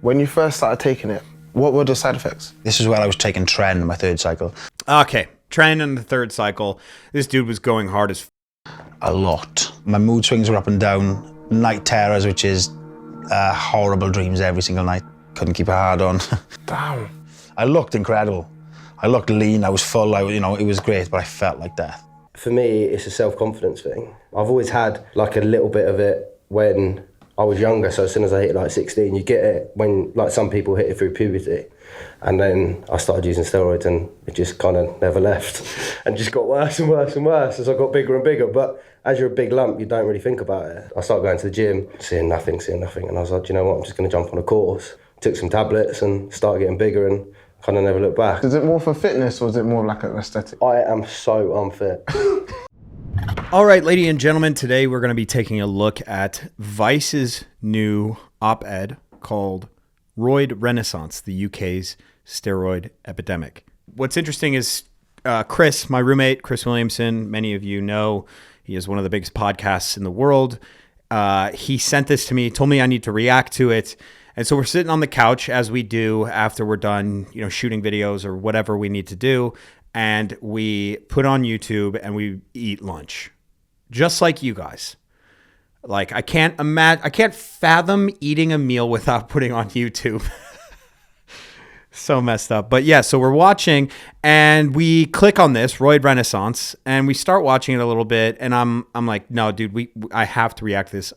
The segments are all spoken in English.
When you first started taking it, what were the side effects? This is where I was taking Tren in my third cycle. Okay, Tren in the third cycle. This dude was going hard as a lot. My mood swings were up and down. Night terrors, which is horrible dreams every single night. Couldn't keep a hard on. Damn. I looked incredible. I looked lean, I was full, it was great, but I felt like death. For me, it's a self-confidence thing. I've always had like a little bit of it when I was younger, so as soon as I hit like 16, you get it when like some people hit it through puberty. And then I started using steroids and it just kind of never left and just got worse and worse and worse as I got bigger and bigger. But as you're a big lump, you don't really think about it. I started going to the gym, seeing nothing. And I was like, do you know what, I'm just going to jump on a course. Took some tablets and started getting bigger and kind of never looked back. Is it more for fitness or is it more like an aesthetic? I am so unfit. All right, ladies and gentlemen, today we're going to be taking a look at Vice's new op-ed called Roid Renaissance, the UK's steroid epidemic. What's interesting is Chris, my roommate, Chris Williamson, many of you know, he is one of the biggest podcasts in the world. He sent this to me, told me I need to react to it. And so we're sitting on the couch as we do after we're done, shooting videos or whatever we need to do. And we put on YouTube and we eat lunch, just like you guys. Like I can't fathom eating a meal without putting on YouTube. So messed up. But yeah, so we're watching and we click on this Roid Renaissance and we start watching it a little bit. And I'm like, no, dude, I have to react to this.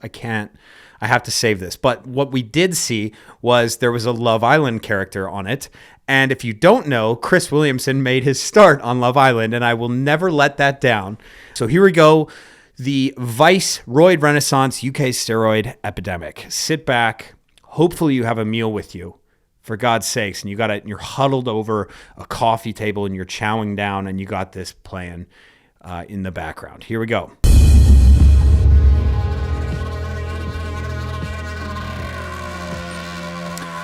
I have to save this. But what we did see was there was a Love Island character on it. And if you don't know, Chris Williamson made his start on Love Island, and I will never let that down. So here we go. The Vice Roid Renaissance UK steroid epidemic. Sit back. Hopefully you have a meal with you, for God's sakes. And you're huddled over a coffee table and you're chowing down and you got this playing in the background. Here we go.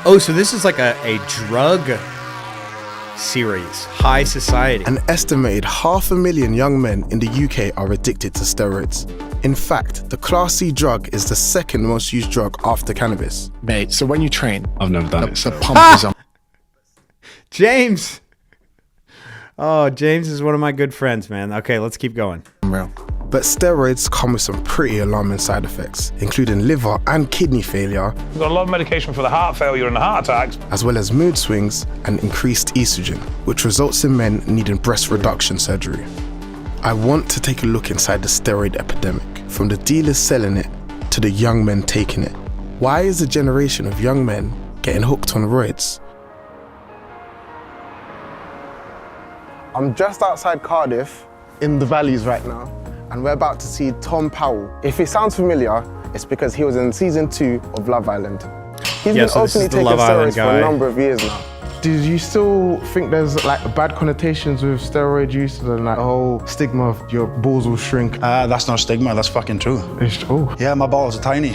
Oh, so this is like a drug series, High Society. An estimated 500,000 young men in the UK are addicted to steroids. In fact, the Class C drug is the second most used drug after cannabis. Mate, so when you train, I've never done it. the pump is on. James. Oh, James is one of my good friends, man. Okay, let's keep going. Real. But steroids come with some pretty alarming side effects, including liver and kidney failure, We've got a lot of medication for the heart failure and the heart attacks. as well as mood swings and increased estrogen, which results in men needing breast reduction surgery. I want to take a look inside the steroid epidemic, from the dealers selling it to the young men taking it. Why is a generation of young men getting hooked on roids? I'm just outside Cardiff, in the valleys right now, and we're about to see Tom Powell. If he sounds familiar, it's because he was in season 2 of Love Island. He's been so this is openly the taking Love Island steroids for guy. a number of years now. Did you still think there's like bad connotations with steroid use and like the whole stigma of your balls will shrink? That's not stigma, that's fucking true. Oh. Yeah, my balls are tiny.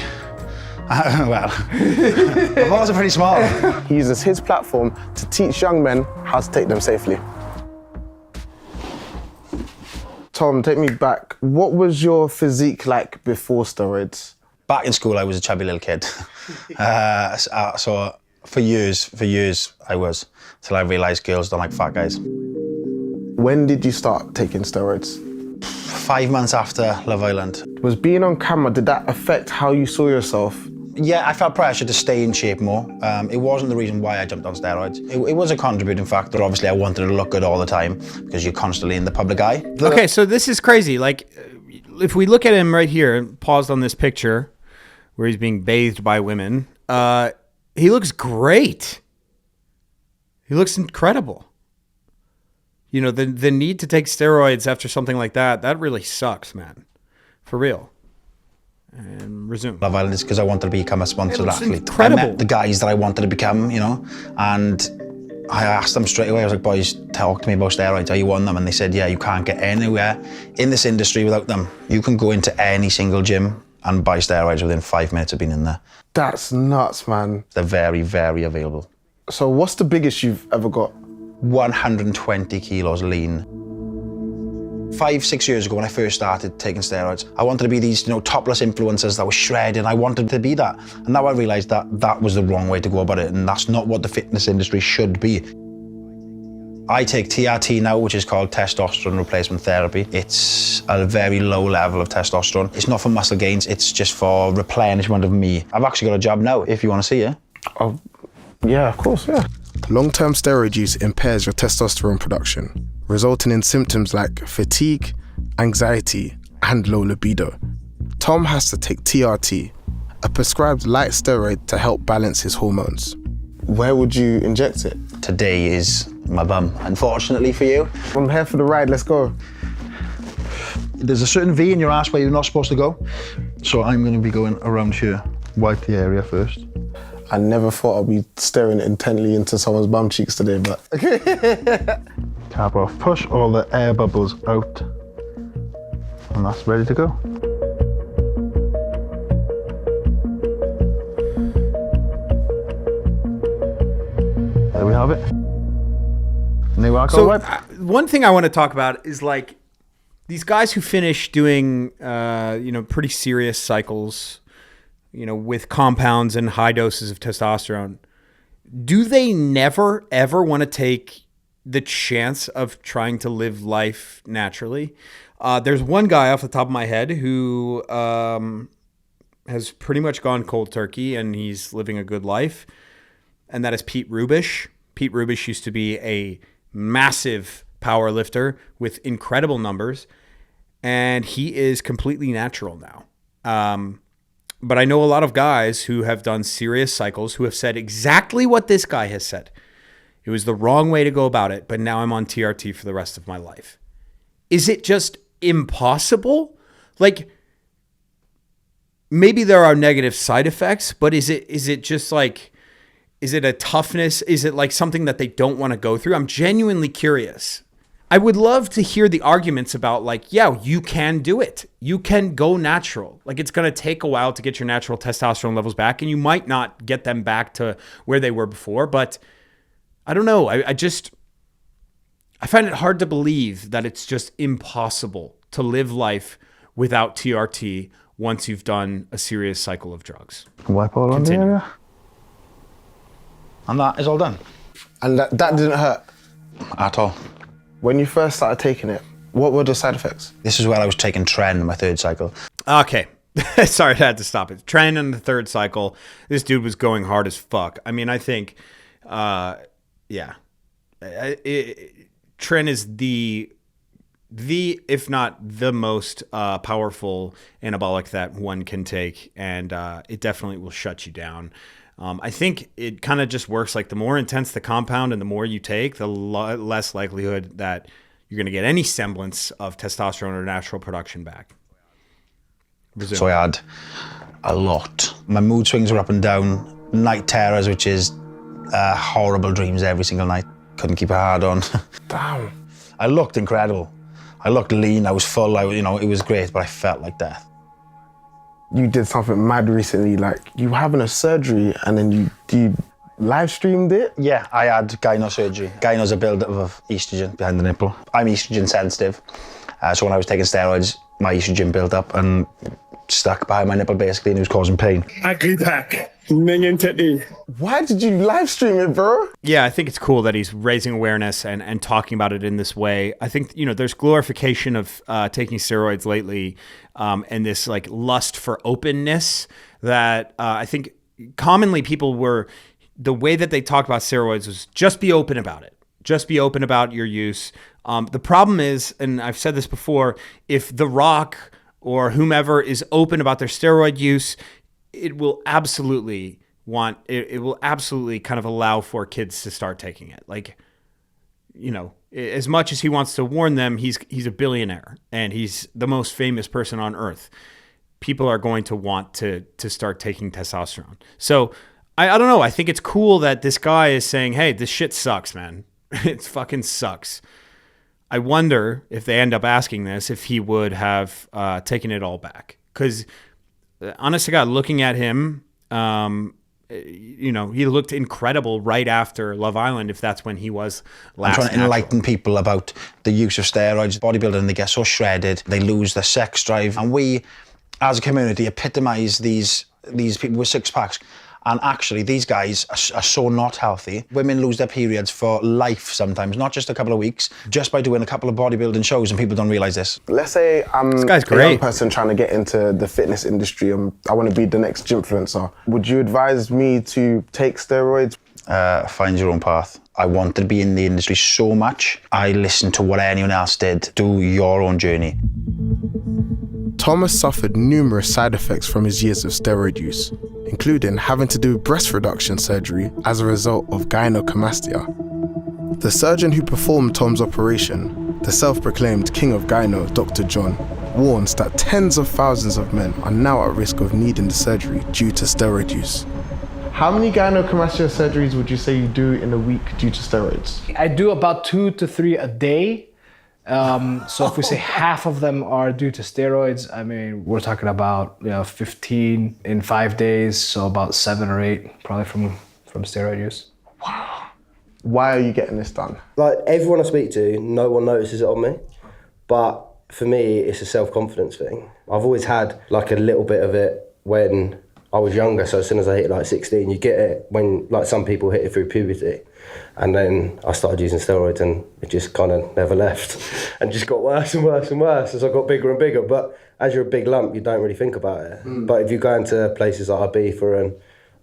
Well, my balls are pretty small. He uses his platform to teach young men how to take them safely. Tom, take me back. What was your physique like before steroids? Back in school, I was a chubby little kid. So for years I was, till I realised girls don't like fat guys. When did you start taking steroids? 5 months after Love Island. Was being on camera, did that affect how you saw yourself? Yeah, I felt pressure to stay in shape more. It wasn't the reason why I jumped on steroids. It was a contributing factor. Obviously, I wanted to look good all the time because you're constantly in the public eye. Okay, so this is crazy. Like, if we look at him right here, paused on this picture where he's being bathed by women, he looks great. He looks incredible. The need to take steroids after something like that really sucks, man. For real. And resume. Love Island is because I wanted to become a sponsored athlete. Incredible. I met the guys that I wanted to become, and I asked them straight away, I was like, boys, talk to me about steroids, are you on them? And they said, yeah, you can't get anywhere in this industry without them. You can go into any single gym and buy steroids within 5 minutes of being in there. That's nuts, man. They're very, very available. So what's the biggest you've ever got? 120 kilos lean. 5-6 years ago when I first started taking steroids, I wanted to be these, topless influencers that were shredding. I wanted to be that. And now I realized that that was the wrong way to go about it, and that's not what the fitness industry should be. I take TRT now, which is called testosterone replacement therapy. It's a very low level of testosterone. It's not for muscle gains, it's just for replenishment of me. I've actually got a job now, if you want to see it. Oh, yeah, of course, yeah. Long-term steroid use impairs your testosterone production, resulting in symptoms like fatigue, anxiety, and low libido. Tom has to take TRT, a prescribed light steroid to help balance his hormones. Where would you inject it? Today is my bum, unfortunately for you. I'm here for the ride, let's go. There's a certain V in your ass where you're not supposed to go. So I'm going to be going around here, wipe the area first. I never thought I'd be staring intently into someone's bum cheeks today, but Cap off, push all the air bubbles out. And that's ready to go. There we have it. New alcohol So wipe. one thing I want to talk about is like these guys who finish doing, pretty serious cycles, with compounds and high doses of testosterone. Do they never, ever want to take the chance of trying to live life naturally? There's one guy off the top of my head who has pretty much gone cold turkey and he's living a good life. And that is Pete Rubish. Pete Rubish used to be a massive power lifter with incredible numbers, and he is completely natural now. But I know a lot of guys who have done serious cycles who have said exactly what this guy has said. It was the wrong way to go about it, but now I'm on TRT for the rest of my life. Is it just impossible? Like, maybe there are negative side effects, but is it just like, is it a toughness? Is it like something that they don't want to go through? I'm genuinely curious. I would love to hear the arguments about like, yeah, you can do it. You can go natural. Like, it's going to take a while to get your natural testosterone levels back, and you might not get them back to where they were before, but I don't know. I find it hard to believe that it's just impossible to live life without TRT once you've done a serious cycle of drugs. Wipe all around the area. And that is all done. And that didn't hurt? At all. When you first started taking it, what were the side effects? This is where I was taking Tren, my third cycle. Okay. Sorry, I had to stop it. Tren in the third cycle, this dude was going hard as fuck. I mean, I think, Tren is the if not the most powerful anabolic that one can take, and it definitely will shut you down. I think it kind of just works like the more intense the compound and the more you take, the less likelihood that you're going to get any semblance of testosterone or natural production back. Resume. So I had a lot. My mood swings were up and down. Night terrors, which is horrible dreams every single night. Couldn't keep a hard on. Damn. I looked incredible. I looked lean, I was full, it was great, but I felt like death. You did something mad recently, like you were having a surgery and then you live streamed it? Yeah, I had gyno surgery. Gyno's a build-up of estrogen behind the nipple. I'm estrogen sensitive, so when I was taking steroids, my estrogen built up and stuck behind my nipple basically, and it was causing pain. Why did you live stream it, bro? Yeah, I think it's cool that he's raising awareness and talking about it in this way. I think, there's glorification of taking steroids lately, and this like lust for openness that I think commonly people were, the way that they talked about steroids was just be open about it. Just be open about your use. The problem is, and I've said this before, if The Rock or whomever is open about their steroid use, it will absolutely kind of allow for kids to start taking it. Like, as much as he wants to warn them, he's a billionaire and he's the most famous person on earth. People are going to want to start taking testosterone. So I don't know. I think it's cool that this guy is saying, hey, this shit sucks, man. It fucking sucks. I wonder if they end up asking this, if he would have taken it all back. Because honest to God, looking at him, you know, he looked incredible right after Love Island, if that's when he was last. I'm trying to enlighten people about the use of steroids. Bodybuilding, they get so shredded, they lose their sex drive. And we, as a community, epitomise these people with six packs. And actually, these guys are so not healthy. Women lose their periods for life sometimes, not just a couple of weeks, just by doing a couple of bodybuilding shows, and people don't realise this. Let's say I'm This guy's a great. young person trying to get into the fitness industry and I want to be the next gymfluencer. Would you advise me to take steroids? Find your own path. I wanted to be in the industry so much. I listened to what anyone else did. Do your own journey. Thomas suffered numerous side effects from his years of steroid use, including having to do breast reduction surgery as a result of gynecomastia. The surgeon who performed Tom's operation, the self-proclaimed king of gyno, Dr. John, warns that tens of thousands of men are now at risk of needing the surgery due to steroid use. How many gynecomastia surgeries would you say you do in a week due to steroids? I do about 2 to 3 a day. So if we say half of them are due to steroids, I mean, we're talking about 15 in 5 days, so about 7 or 8 probably from steroid use. Wow. Why are you getting this done? Like, everyone I speak to, no one notices it on me. But for me, it's a self-confidence thing. I've always had like a little bit of it when I was younger, so as soon as I hit like 16, you get it when like some people hit it through puberty. And then I started using steroids and it just kind of never left and just got worse and worse and worse as I got bigger and bigger. But as you're a big lump, you don't really think about it. But if you go into places like Ibiza and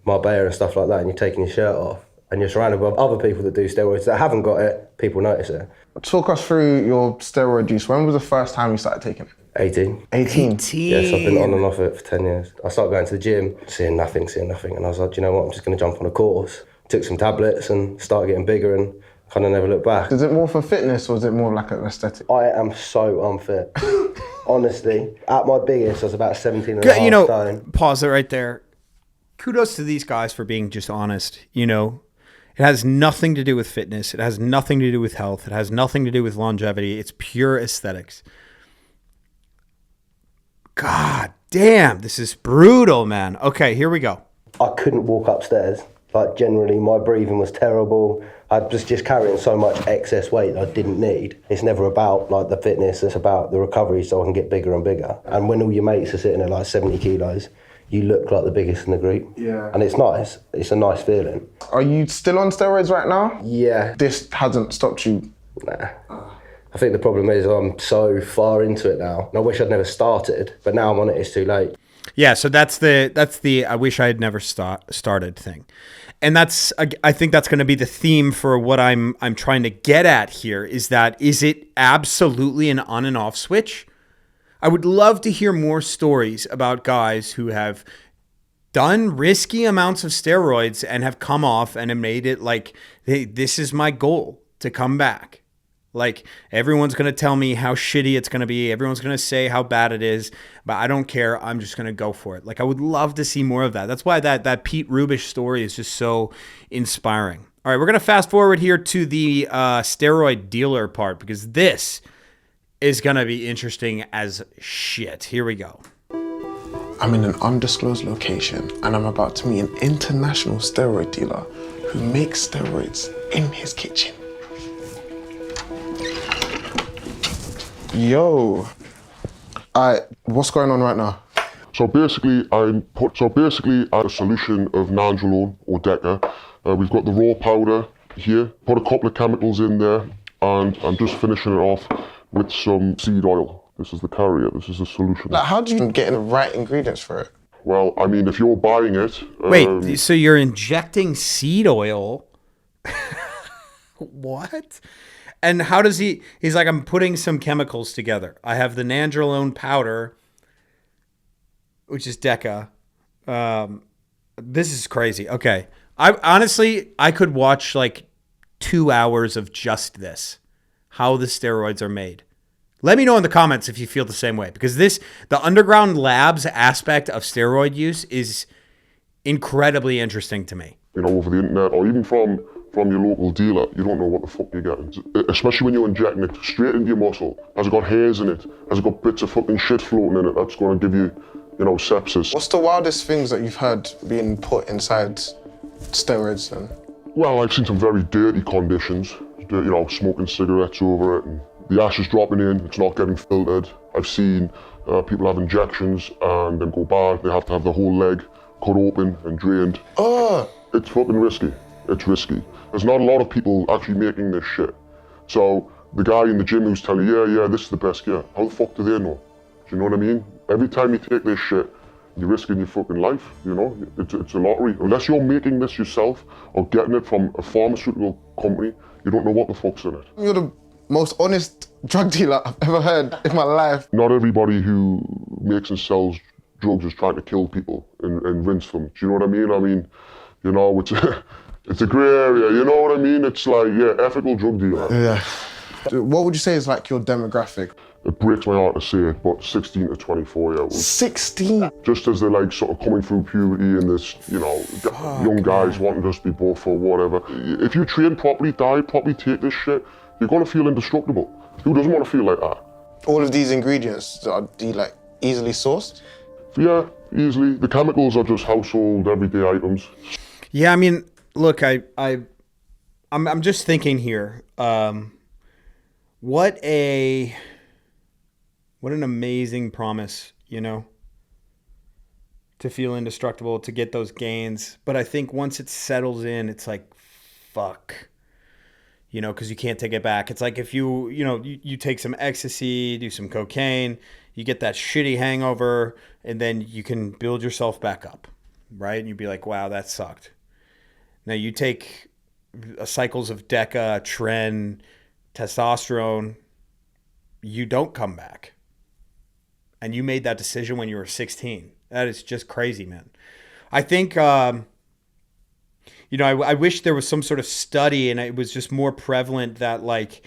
Marbella and stuff like that and you're taking your shirt off and you're surrounded by other people that do steroids that haven't got it, people notice it. Talk us through your steroid use. When was the first time you started taking it? 18. 18? Yes, I've been on and off it for 10 years. I started going to the gym, seeing nothing. And I was like, do you know what, I'm just going to jump on a course. Took some tablets and started getting bigger and kind of never looked back. Is it more for fitness or is it more like an aesthetic? I am so unfit. Honestly, at my biggest, I was about 17 and a half You know, stone. pause it right there. Kudos to these guys for being just honest. You know, it has nothing to do with fitness. It has nothing to do with health. It has nothing to do with longevity. It's pure aesthetics. God damn, this is brutal, man. Okay, here we go. I couldn't walk upstairs. Like, generally, my breathing was terrible. I was just carrying so much excess weight that I didn't need. It's never about like the fitness, it's about the recovery so I can get bigger and bigger. And when all your mates are sitting at like 70 kilos, you look like the biggest in the group. Yeah. And it's nice. It's a nice feeling. Are you still on steroids right now? Yeah. This hasn't stopped you? Nah. I think the problem is I'm so far into it now. And I wish I'd never started, but now I'm on it, it's too late. Yeah, so that's the I wish I had never started thing. And that's, I think that's going to be the theme for what I'm trying to get at here, is it absolutely an on and off switch? I would love to hear more stories about guys who have done risky amounts of steroids and have come off and have made it like, hey, this is my goal, to come back. Like, everyone's going to tell me how shitty it's going to be. Everyone's going to say how bad it is, but I don't care. I'm just going to go for it. Like, I would love to see more of that. That's why that Pete Rubish story is just so inspiring. All right, we're going to fast forward here to the steroid dealer part, because this is going to be interesting as shit. Here we go. I'm in an undisclosed location and I'm about to meet an international steroid dealer who makes steroids in his kitchen. Yo. Alright, what's going on right now? So basically, I add a solution of nandrolone or Deca. We've got the raw powder here. Put a couple of chemicals in there, and I'm just finishing it off with some seed oil. This is the carrier. This is the solution. Like, how do you get the right ingredients for it? Well, I mean, if you're buying it. Wait, so you're injecting seed oil? What? And how does he's like, I'm putting some chemicals together. I have the nandrolone powder, which is Deca. This is crazy. Okay. I could watch like 2 hours of just this, how the steroids are made. Let me know in the comments if you feel the same way, because the underground labs aspect of steroid use is incredibly interesting to me. You know, over the internet, or even from your local dealer, you don't know what the fuck you're getting. Especially when you're injecting it straight into your muscle. Has it got hairs in it? Has it got bits of fucking shit floating in it? That's going to give you sepsis. What's the wildest things that you've heard being put inside steroids then? Well, I've seen some very dirty conditions, smoking cigarettes over it, and the ash is dropping in, it's not getting filtered. I've seen people have injections and then go bad. They have to have the whole leg cut open and drained. Oh! It's fucking risky. It's risky. There's not a lot of people actually making this shit. So the guy in the gym who's telling you, yeah, this is the best gear, how the fuck do they know? Do you know what I mean? Every time you take this shit, you're risking your fucking life, It's a lottery. Unless you're making this yourself or getting it from a pharmaceutical company, you don't know what the fuck's in it. You're the most honest drug dealer I've ever heard in my life. Not everybody who makes and sells drugs is trying to kill people and rinse them. Do you know what I mean? It's a grey area, you know what I mean? It's like, ethical drug dealer. Yeah. What would you say is like your demographic? It breaks my heart to say it, but 16 to 24 year olds. 16? Just as they're like sort of coming through puberty and this, young guys wanting to just be buff or whatever. If you train properly, diet properly, take this shit, you're gonna feel indestructible. Who doesn't want to feel like that? All of these ingredients, are they like easily sourced? Yeah, easily. The chemicals are just household, everyday items. Yeah, I mean, look, I'm just thinking here. What an amazing promise, to feel indestructible, to get those gains. But I think once it settles in, it's like, fuck, because you can't take it back. It's like if you take some ecstasy, do some cocaine, you get that shitty hangover, and then you can build yourself back up, right? And you'd be like, wow, that sucked. Now you take cycles of Deca, Tren, testosterone, you don't come back. And you made that decision when you were 16. That is just crazy, man. I think, I wish there was some sort of study and it was just more prevalent that like,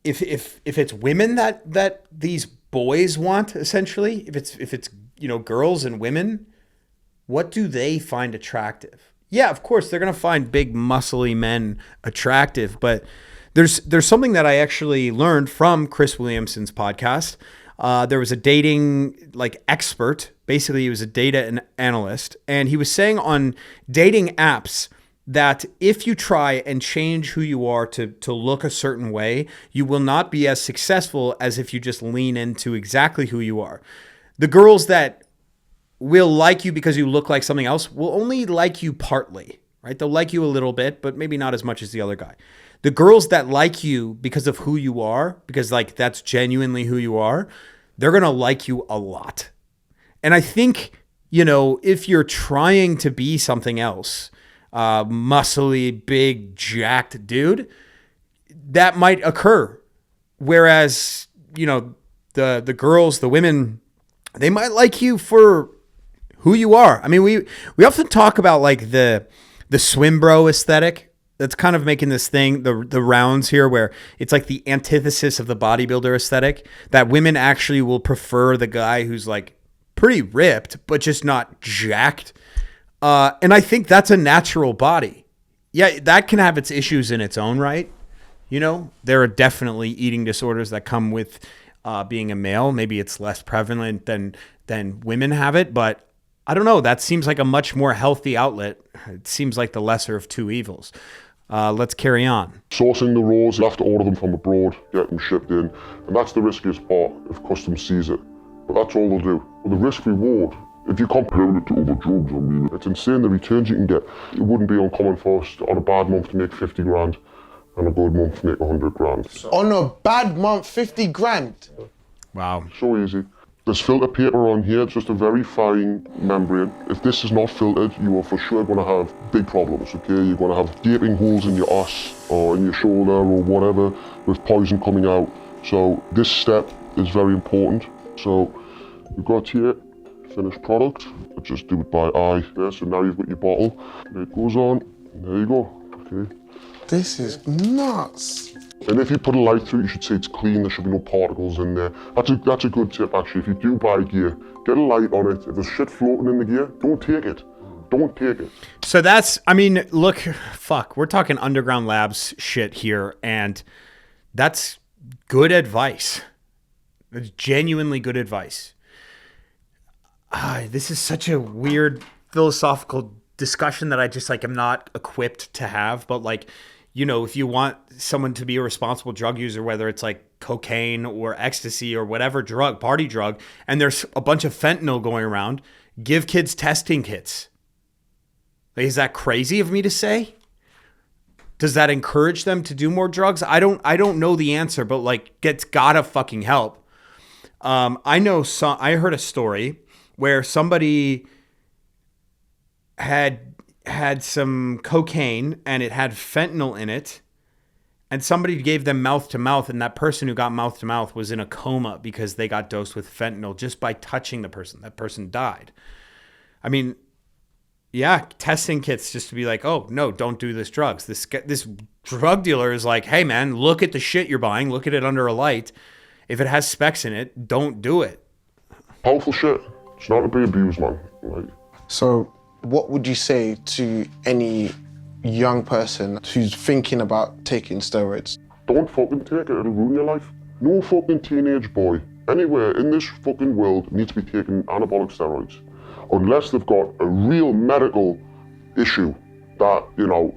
if it's women that these boys want, essentially, if it's girls and women, what do they find attractive? Yeah, of course they're gonna find big muscly men attractive, but there's something that I actually learned from Chris Williamson's podcast. There was a dating expert. Basically, he was a data analyst, and he was saying on dating apps that if you try and change who you are to look a certain way, you will not be as successful as if you just lean into exactly who you are. The girls that will like you because you look like something else will only like you partly, right? They'll like you a little bit, but maybe not as much as the other guy. The girls that like you because of who you are, because that's genuinely who you are, they're going to like you a lot. And I think, if you're trying to be something else, muscly, big, jacked dude, that might occur. Whereas, the girls, the women, they might like you for who you are. I mean, we often talk about the swim bro aesthetic. That's kind of making this thing, the rounds here, where it's like the antithesis of the bodybuilder aesthetic, that women actually will prefer the guy who's pretty ripped, but just not jacked. And I think that's a natural body. Yeah, that can have its issues in its own right. There are definitely eating disorders that come with being a male. Maybe it's less prevalent than women have it, but I don't know. That seems like a much more healthy outlet. It seems like the lesser of two evils. Let's carry on. Sourcing the raws, you have to order them from abroad, get them shipped in, and that's the riskiest part if customs sees it. But that's all they'll do. But the risk reward, if you compare it to other drugs, it's insane the returns you can get. It wouldn't be uncommon for us on a bad month to make 50 grand and a good month to make 100 grand. On a bad month, 50 grand? Wow. So easy. There's filter paper on here, it's just a very fine membrane. If this is not filtered, you are for sure going to have big problems, okay? You're going to have gaping holes in your ass or in your shoulder or whatever with poison coming out. So this step is very important. So we've got here, finished product. I'll just do it by eye there. So now you've got your bottle. There it goes on. There you go, okay? This is nuts. And if you put a light through it, you should say it's clean, there should be no particles in there. That's a good tip actually. If you do buy gear, get a light on it. If there's shit floating in the gear, don't take it. Don't take it. So look, fuck, we're talking Underground Labs shit here, and that's good advice. It's genuinely good advice. This is such a weird philosophical discussion that I just like am not equipped to have. But like, you know, if you want someone to be a responsible drug user, whether it's like cocaine or ecstasy or whatever drug, party drug, and there's a bunch of fentanyl going around, give kids testing kits. Like, is that crazy of me to say? Does that encourage them to do more drugs? I don't know the answer, but like, it's gotta fucking help. I heard a story where somebody had some cocaine and it had fentanyl in it, and somebody gave them mouth to mouth, and that person who got mouth to mouth was in a coma because they got dosed with fentanyl just by touching the person. That person died. I mean, yeah, testing kits just to be like, oh no, don't do this drugs. This drug dealer is like, hey man, look at the shit you're buying. Look at it under a light. If it has specs in it, don't do it. Powerful shit. It's not to be abused, man. Like, So what would you say to any young person who's thinking about taking steroids? don't fucking take it, it'll ruin your life. No fucking teenage boy anywhere in this fucking world needs to be taking anabolic steroids unless they've got a real medical issue that, you know,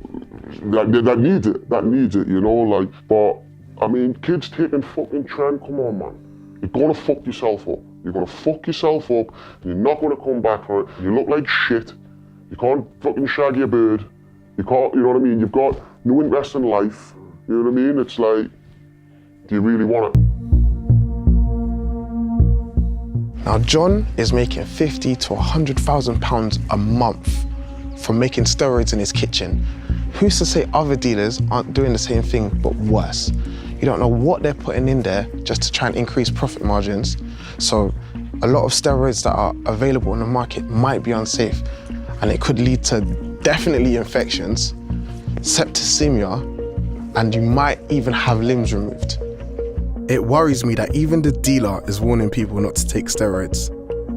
that needs it, you know, like, but, I mean, kids taking fucking trend, come on, man. You're gonna fuck yourself up. You're gonna fuck yourself up, and you're not gonna come back for it. You look like shit. You can't fucking shag your bird. You can't, you know what I mean? You've got no interest in life. You know what I mean? It's like, do you really want it? Now, John is making 50 to 100,000 pounds a month from making steroids in his kitchen. Who's to say other dealers aren't doing the same thing, but worse? You don't know what they're putting in there just to try and increase profit margins. So a lot of steroids that are available on the market might be unsafe, and it could lead to definitely infections, septicemia, and you might even have limbs removed. It worries me that even the dealer is warning people not to take steroids.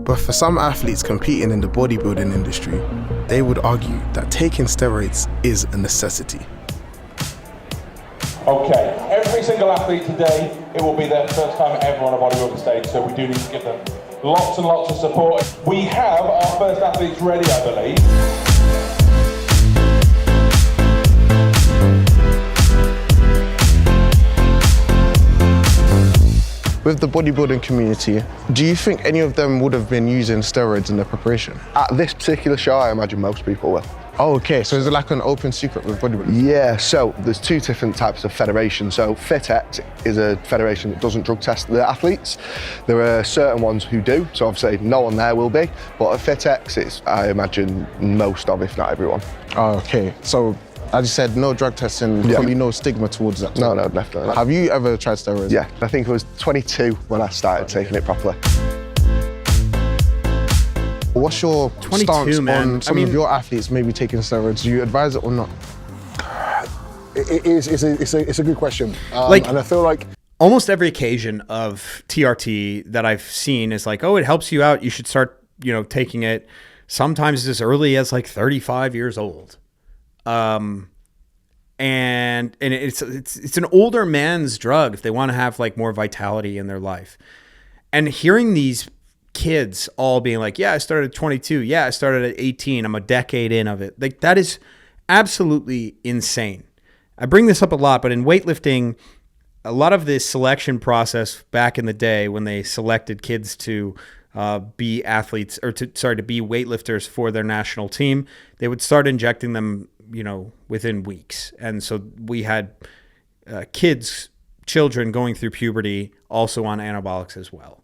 But for some athletes competing in the bodybuilding industry, they would argue that taking steroids is a necessity. Okay, every single athlete today, it will be their first time ever on a bodybuilding stage, so we do need to give them lots and lots of support. We have our first athletes ready, I believe. With the bodybuilding community, do you think any of them would have been using steroids in their preparation? At this particular show, I imagine most people will. Oh, okay, so is it like an open secret with bodybuilding? Yeah, so there's two different types of federations. So FitX is a federation that doesn't drug test the athletes. There are certain ones who do, so obviously no one there will be. But at FitX, it's, I imagine, most of, if not everyone. Oh, okay, so as you said, no drug testing, probably no stigma towards that. No, definitely not. Have you ever tried steroids? Yeah, I think I was 22 when I started taking it properly. What's your 22, stance man. on some of your athletes maybe taking steroids? Do you advise it or not? It's a good question. And I feel like almost every occasion of TRT that I've seen is like, oh, it helps you out. You should start, taking it. Sometimes as early as like 35 years old. And it's an older man's drug if they want to have like more vitality in their life. And hearing these kids all being like, yeah, I started at 22. Yeah, I started at 18. I'm a decade in of it. Like, that is absolutely insane. I bring this up a lot, but in weightlifting, a lot of the selection process back in the day when they selected kids to be athletes or to be weightlifters for their national team, they would start injecting them, within weeks. And so we had children going through puberty also on anabolics as well.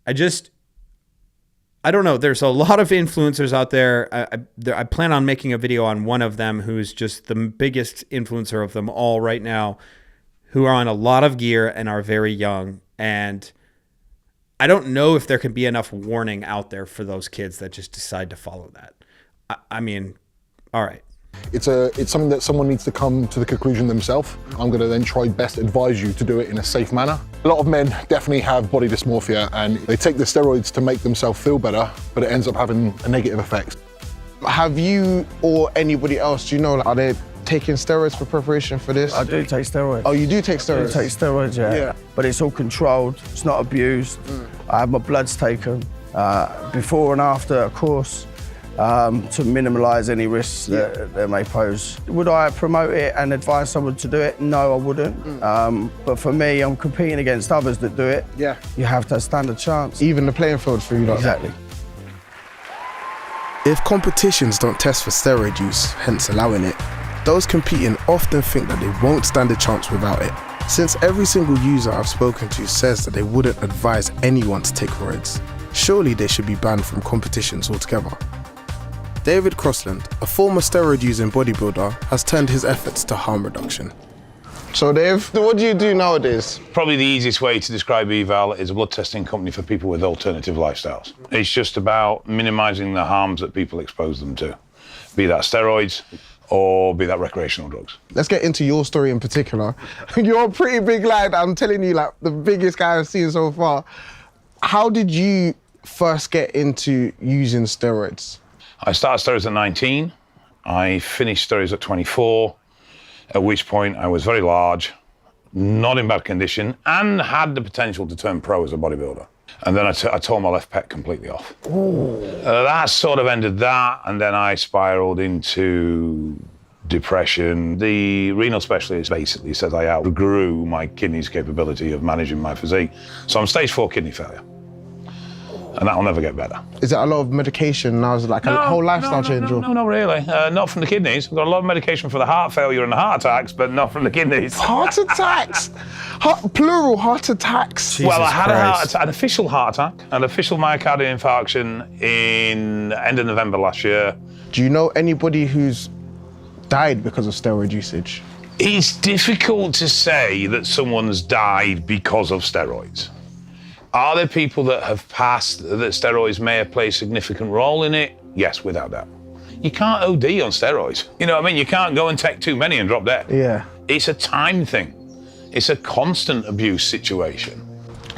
I don't know. There's a lot of influencers out there. I plan on making a video on one of them who's just the biggest influencer of them all right now, who are on a lot of gear and are very young. And I don't know if there can be enough warning out there for those kids that just decide to follow that. I mean, all right. it's something that someone needs to come to the conclusion themselves. I'm going to then try best advise you to do it in a safe manner. A lot of men definitely have body dysmorphia and they take the steroids to make themselves feel better, but it ends up having a negative effect. Have you or anybody else, are they taking steroids for preparation for this? I do take steroids. Oh, you do take steroids? I do take steroids, yeah. Yeah. But it's all controlled, it's not abused. I have my bloods taken before and after a course to minimise any risks that they may pose. Would I promote it and advise someone to do it? No, I wouldn't. But for me, I'm competing against others that do it. Yeah. You have to stand a chance. Even the playing field for you lot. Exactly. If competitions don't test for steroid use, hence allowing it, those competing often think that they won't stand a chance without it. Since every single user I've spoken to says that they wouldn't advise anyone to take steroids, surely they should be banned from competitions altogether. David Crossland, a former steroid-using bodybuilder, has turned his efforts to harm reduction. So Dave, what do you do nowadays? Probably the easiest way to describe Eval is a blood testing company for people with alternative lifestyles. It's just about minimising the harms that people expose them to, be that steroids or be that recreational drugs. Let's get into your story in particular. You're a pretty big lad, I'm telling you, like the biggest guy I've seen so far. How did you first get into using steroids? I started steroids at 19. I finished steroids at 24. At which point I was very large, not in bad condition, and had the potential to turn pro as a bodybuilder. And then I tore my left pec completely off. That sort of ended that, and then I spiraled into depression. The renal specialist basically said I outgrew my kidney's capability of managing my physique. So I'm stage 4 kidney failure. And that'll never get better. Is that a lot of medication now? Is it like a whole lifestyle change? No, not really. Not from the kidneys. I've got a lot of medication for the heart failure and the heart attacks, but not from the kidneys. Heart attacks? Plural heart attacks? Well, I had an official heart attack, an official myocardial infarction in end of November last year. Do you know anybody who's died because of steroid usage? It's difficult to say that someone's died because of steroids. Are there people that have passed that steroids may have played a significant role in it? Yes, without doubt. You can't OD on steroids. You know what I mean? You can't go and take too many and drop dead. Yeah. It's a time thing. It's a constant abuse situation.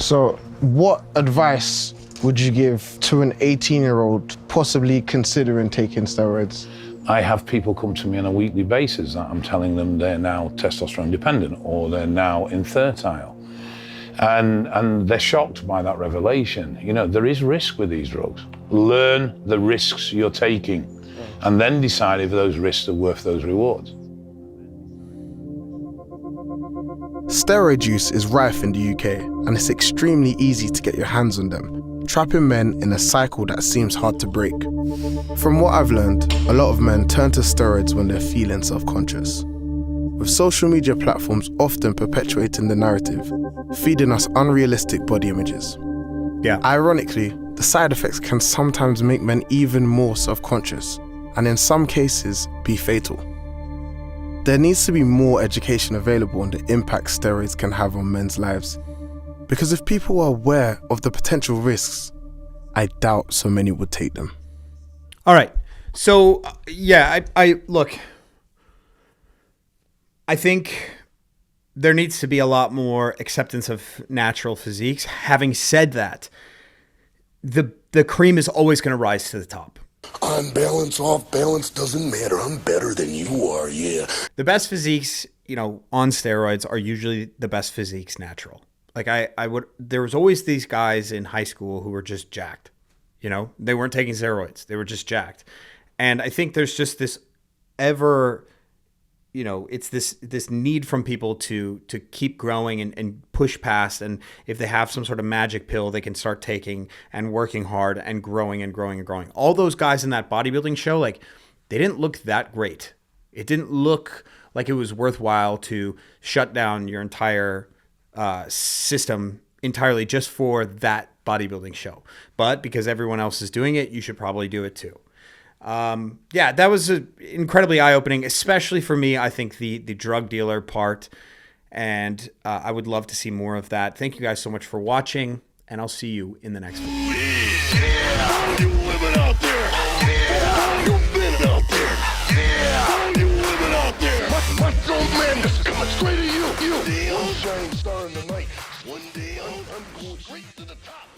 So what advice would you give to an 18-year-old possibly considering taking steroids? I have people come to me on a weekly basis that I'm telling them they're now testosterone dependent or they're now infertile. And they're shocked by that revelation. You know, there is risk with these drugs. Learn the risks you're taking and then decide if those risks are worth those rewards. Steroid use is rife in the UK, and it's extremely easy to get your hands on them, trapping men in a cycle that seems hard to break. From what I've learned, a lot of men turn to steroids when they're feeling self-conscious, with social media platforms often perpetuating the narrative, feeding us unrealistic body images. Yeah. Ironically, the side effects can sometimes make men even more self-conscious, and in some cases, be fatal. There needs to be more education available on the impact steroids can have on men's lives. Because if people are aware of the potential risks, I doubt so many would take them. All right. So, yeah, I look, I think there needs to be a lot more acceptance of natural physiques. Having said that, the cream is always going to rise to the top. On balance, off balance, doesn't matter. I'm better than you are, yeah. The best physiques, you know, on steroids are usually the best physiques natural. Like there was always these guys in high school who were just jacked. You know, they weren't taking steroids. They were just jacked. And I think there's just this it's this need from people to keep growing and push past. And if they have some sort of magic pill, they can start taking and working hard and growing and growing and growing. All those guys in that bodybuilding show, like, they didn't look that great. It didn't look like it was worthwhile to shut down your entire system entirely just for that bodybuilding show. But because everyone else is doing it, you should probably do it too. That was incredibly eye-opening, especially for me. I think the drug dealer part, and I would love to see more of that. Thank you guys so much for watching, and I'll see you in the next video. Yeah, you living out there. Yeah, you've been out there. Yeah, you living out there. Macho man, this is coming straight to you. One shining star in the night. One day I'm going straight to the top.